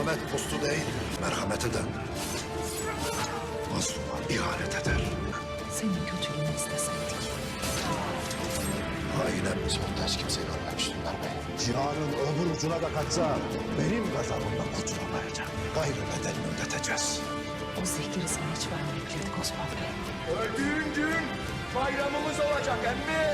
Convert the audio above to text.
merhamet postu değil, merhamet eden mazluma ihanet eder. Senin kötülüğünü isteseydik. Ailemiz muhtaç kimseyi görmemiş Dündar Bey. Cihanın öbür ucuna da kaçsa benim gazabımdan kurtulamayacak. Gayrı bedelini ödeteceğiz. O zehri sana hiç vermeyecektik Osman Bey. Öldüğün gün bayramımız olacak emmi.